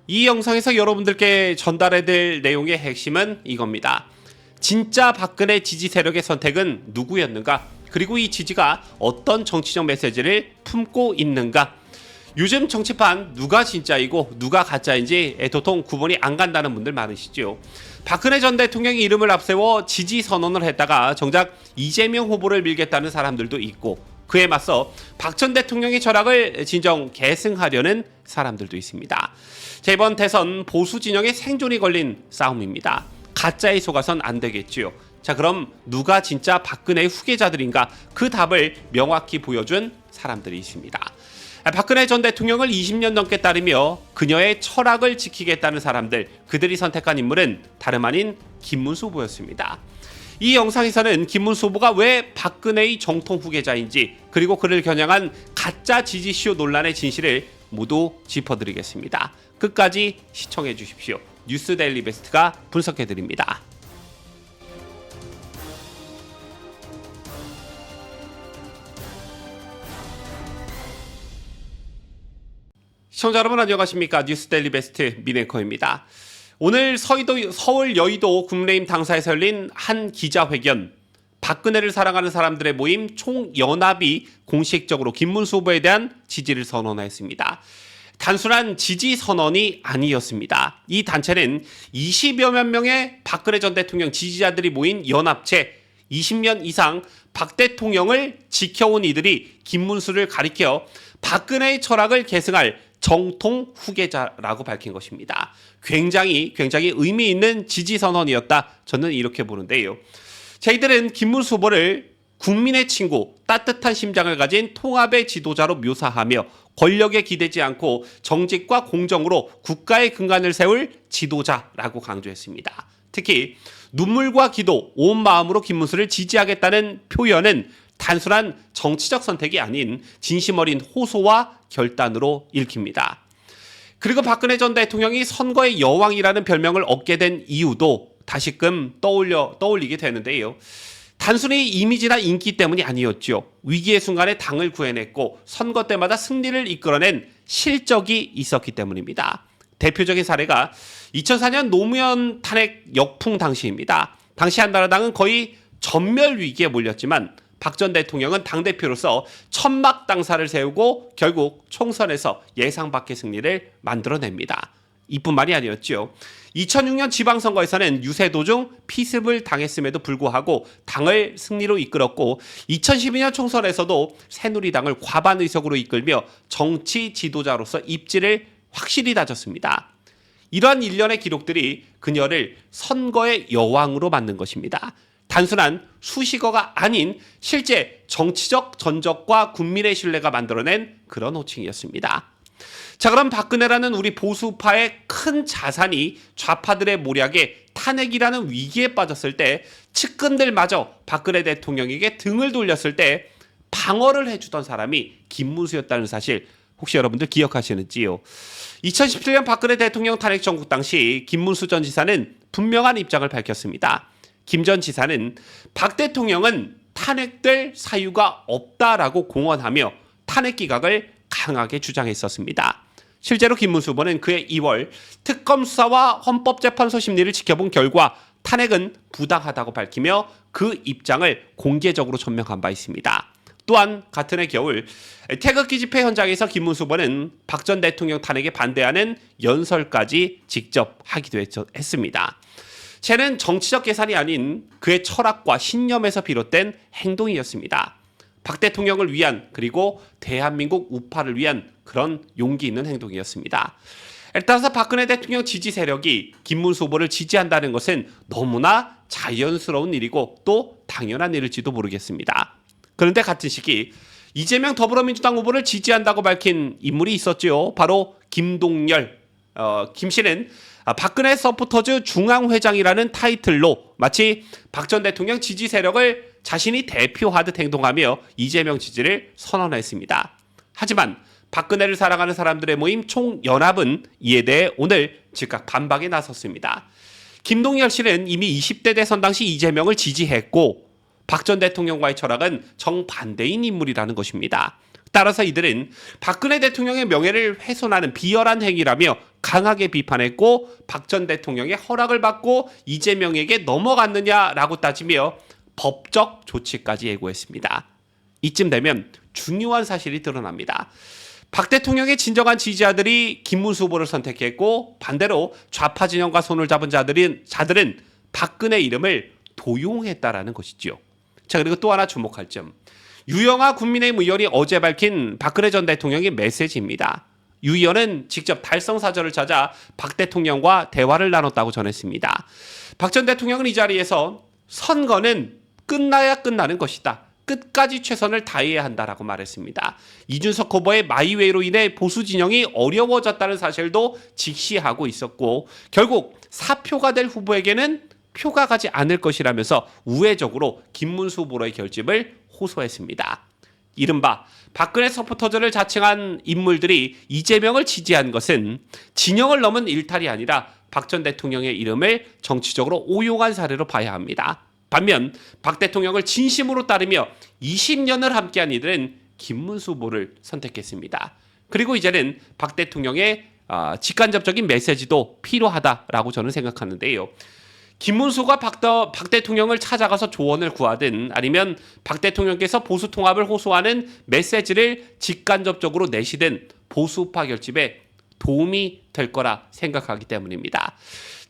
이 영상에서 여러분들께 전달해드릴 내용의 핵심은 이겁니다. 진짜 박근혜 지지 세력의 선택은 누구였는가? 그리고 이 지지가 어떤 정치적 메시지를 품고 있는가? 요즘 정치판 누가 진짜이고 누가 가짜인지 도통 구분이 안 간다는 분들 많으시죠. 박근혜 전 대통령이 이름을 앞세워 지지 선언을 했다가 정작 이재명 후보를 밀겠다는 사람들도 있고, 그에 맞서 박 전 대통령의 철학을 진정 계승하려는 사람들도 있습니다. 자, 이번 대선 보수 진영의 생존이 걸린 싸움입니다. 가짜에 속아선 안 되겠지요. 자, 그럼 누가 진짜 박근혜의 후계자들인가? 그 답을 명확히 보여준 사람들이 있습니다. 박근혜 전 대통령을 20년 넘게 따르며 그녀의 철학을 지키겠다는 사람들, 그들이 선택한 인물은 다름 아닌 김문수 후보였습니다. 이 영상에서는 김문수 후보가 왜 박근혜의 정통 후계자인지, 그리고 그를 겨냥한 가짜 지지쇼 논란의 진실을 모두 짚어드리겠습니다. 끝까지 시청해 주십시오. 뉴스 데일리 베스트가 분석해 드립니다. 시청자 여러분 안녕하십니까? 뉴스 데일리 베스트 민앵커입니다. 오늘 서울 여의도 국민의힘 당사에서 열린 한 기자회견, 박근혜를 사랑하는 사람들의 모임 총연합이 공식적으로 김문수 후보에 대한 지지를 선언했습니다. 단순한 지지 선언이 아니었습니다. 이 단체는 20여만 명의 박근혜 전 대통령 지지자들이 모인 연합체, 20년 이상 박 대통령을 지켜온 이들이 김문수를 가리켜 박근혜의 철학을 계승할 정통 후계자라고 밝힌 것입니다. 굉장히 의미 있는 지지 선언이었다. 저는 이렇게 보는데요. 저희들은 김문수 후보를 국민의 친구, 따뜻한 심장을 가진 통합의 지도자로 묘사하며 권력에 기대지 않고 정직과 공정으로 국가의 근간을 세울 지도자라고 강조했습니다. 특히 눈물과 기도, 온 마음으로 김문수를 지지하겠다는 표현은 단순한 정치적 선택이 아닌 진심 어린 호소와 결단으로 읽힙니다. 그리고 박근혜 전 대통령이 선거의 여왕이라는 별명을 얻게 된 이유도 다시금 떠올리게 되는데요. 단순히 이미지나 인기 때문이 아니었죠. 위기의 순간에 당을 구해냈고 선거 때마다 승리를 이끌어낸 실적이 있었기 때문입니다. 대표적인 사례가 2004년 노무현 탄핵 역풍 당시입니다. 당시 한나라당은 거의 전멸 위기에 몰렸지만 박 전 대통령은 당대표로서 천막 당사를 세우고 결국 총선에서 예상 밖의 승리를 만들어냅니다. 이뿐만이 아니었죠. 2006년 지방선거에서는 유세 도중 피습을 당했음에도 불구하고 당을 승리로 이끌었고, 2012년 총선에서도 새누리당을 과반 의석으로 이끌며 정치 지도자로서 입지를 확실히 다졌습니다. 이러한 일련의 기록들이 그녀를 선거의 여왕으로 만든 것입니다. 단순한 수식어가 아닌 실제 정치적 전적과 국민의 신뢰가 만들어낸 그런 호칭이었습니다. 자, 그럼 박근혜라는 우리 보수파의 큰 자산이 좌파들의 모략에 탄핵이라는 위기에 빠졌을 때, 측근들마저 박근혜 대통령에게 등을 돌렸을 때 방어를 해주던 사람이 김문수였다는 사실 혹시 여러분들 기억하시는지요? 2017년 박근혜 대통령 탄핵 정국 당시 김문수 전 지사는 분명한 입장을 밝혔습니다. 김 전 지사는 박 대통령은 탄핵될 사유가 없다라고 공언하며 탄핵 기각을 강하게 주장했었습니다. 실제로 김문수 후보는 그해 2월 특검 수사와 헌법재판소 심리를 지켜본 결과 탄핵은 부당하다고 밝히며 그 입장을 공개적으로 전명한 바 있습니다. 또한 같은 해 겨울 태극기 집회 현장에서 김문수 후보는 박 전 대통령 탄핵에 반대하는 연설까지 직접 하기도 했습니다. 쟤는 정치적 계산이 아닌 그의 철학과 신념에서 비롯된 행동이었습니다. 박 대통령을 위한, 그리고 대한민국 우파를 위한 그런 용기 있는 행동이었습니다. 따라서 박근혜 대통령 지지 세력이 김문수 후보를 지지한다는 것은 너무나 자연스러운 일이고 또 당연한 일일지도 모르겠습니다. 그런데 같은 시기 이재명 더불어민주당 후보를 지지한다고 밝힌 인물이 있었죠. 바로 김동열. 김 씨는 박근혜 서포터즈 중앙회장이라는 타이틀로 마치 박 전 대통령 지지 세력을 자신이 대표하듯 행동하며 이재명 지지를 선언했습니다. 하지만 박근혜를 사랑하는 사람들의 모임 총연합은 이에 대해 오늘 즉각 반박에 나섰습니다. 김동열 씨는 이미 20대 대선 당시 이재명을 지지했고 박 전 대통령과의 철학은 정반대인 인물이라는 것입니다. 따라서 이들은 박근혜 대통령의 명예를 훼손하는 비열한 행위라며 강하게 비판했고 박 전 대통령의 허락을 받고 이재명에게 넘어갔느냐라고 따지며 법적 조치까지 예고했습니다. 이쯤 되면 중요한 사실이 드러납니다. 박 대통령의 진정한 지지자들이 김문수 후보를 선택했고 반대로 좌파 진영과 손을 잡은 자들은 박근혜 이름을 도용했다라는 것이지요. 자, 그리고 또 하나 주목할 점. 유영하 국민의힘 의원이 어제 밝힌 박근혜 전 대통령의 메시지입니다. 유 의원은 직접 달성사절을 찾아 박 대통령과 대화를 나눴다고 전했습니다. 박 전 대통령은 이 자리에서 선거는 끝나야 끝나는 것이다. 끝까지 최선을 다해야 한다라고 말했습니다. 이준석 후보의 마이웨이로 인해 보수 진영이 어려워졌다는 사실도 직시하고 있었고 결국 사표가 될 후보에게는 표가 가지 않을 것이라면서 우회적으로 김문수 후보로의 결집을 호소했습니다. 이른바 박근혜 서포터즈를 자칭한 인물들이 이재명을 지지한 것은 진영을 넘은 일탈이 아니라 박 전 대통령의 이름을 정치적으로 오용한 사례로 봐야 합니다. 반면 박 대통령을 진심으로 따르며 20년을 함께한 이들은 김문수 후보를 선택했습니다. 그리고 이제는 박 대통령의 직간접적인 메시지도 필요하다라고 저는 생각하는데요. 김문수가 박 대통령을 찾아가서 조언을 구하든 아니면 박 대통령께서 보수 통합을 호소하는 메시지를 직간접적으로 내시든 보수우파 결집에 도움이 될 거라 생각하기 때문입니다.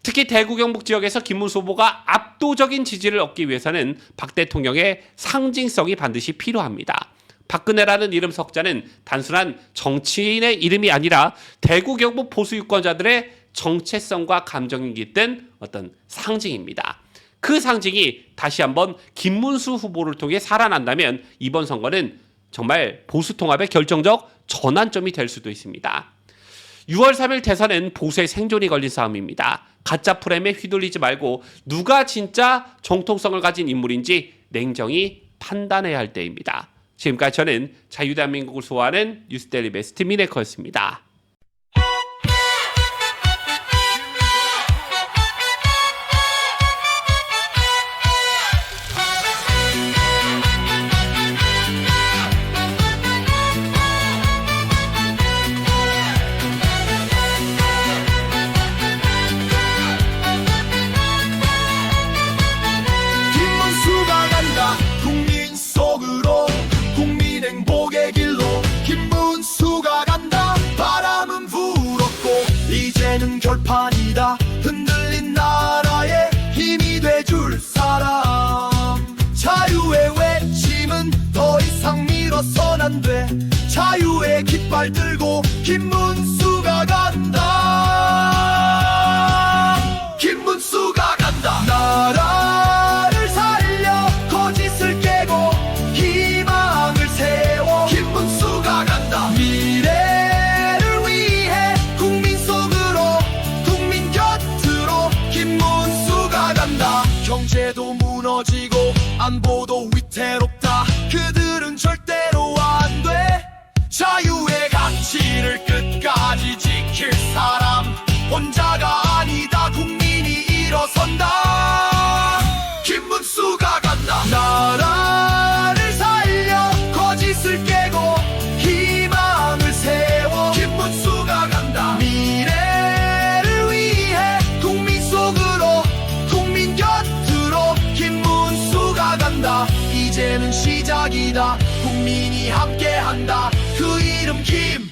특히 대구 경북 지역에서 김문수 후보가 압도적인 지지를 얻기 위해서는 박 대통령의 상징성이 반드시 필요합니다. 박근혜라는 이름 석자는 단순한 정치인의 이름이 아니라 대구 경북 보수 유권자들의 정체성과 감정이 깃든 어떤 상징입니다. 그 상징이 다시 한번 김문수 후보를 통해 살아난다면 이번 선거는 정말 보수 통합의 결정적 전환점이 될 수도 있습니다. 6월 3일 대선은 보수의 생존이 걸린 싸움입니다. 가짜 프레임에 휘둘리지 말고 누가 진짜 정통성을 가진 인물인지 냉정히 판단해야 할 때입니다. 지금까지 저는 자유대한민국을 수호하는 뉴스데일리 베스트 미네커였습니다. 결판이다. 흔들린 나라에 힘이 돼줄 사람. 자유의 외침은 더 이상 밀어선 안 돼. 자유의 깃발 들고 김문수가 간다. 김문수가 간다. 나라를 살려 거짓을 깨고 희망을 세워 김문수가 간다. 미래를 위해 국민 속으로 국민 곁으로 김문수가 간다. 경제도 무너지고 안보도 위태롭다. 그들은 절대로 안 돼. 자유의 가치를 끝까지 지킬 사람. 혼자가 아니다. 국민이 일어선다. 김문수가 간다. 나라를 살려 거짓을 깨고 희망을 세워 김문수가 간다. 미래를 위해 국민 속으로 국민 곁으로 김문수가 간다. 이제는 시작이다. 국민이 함께한다. 그 이름 김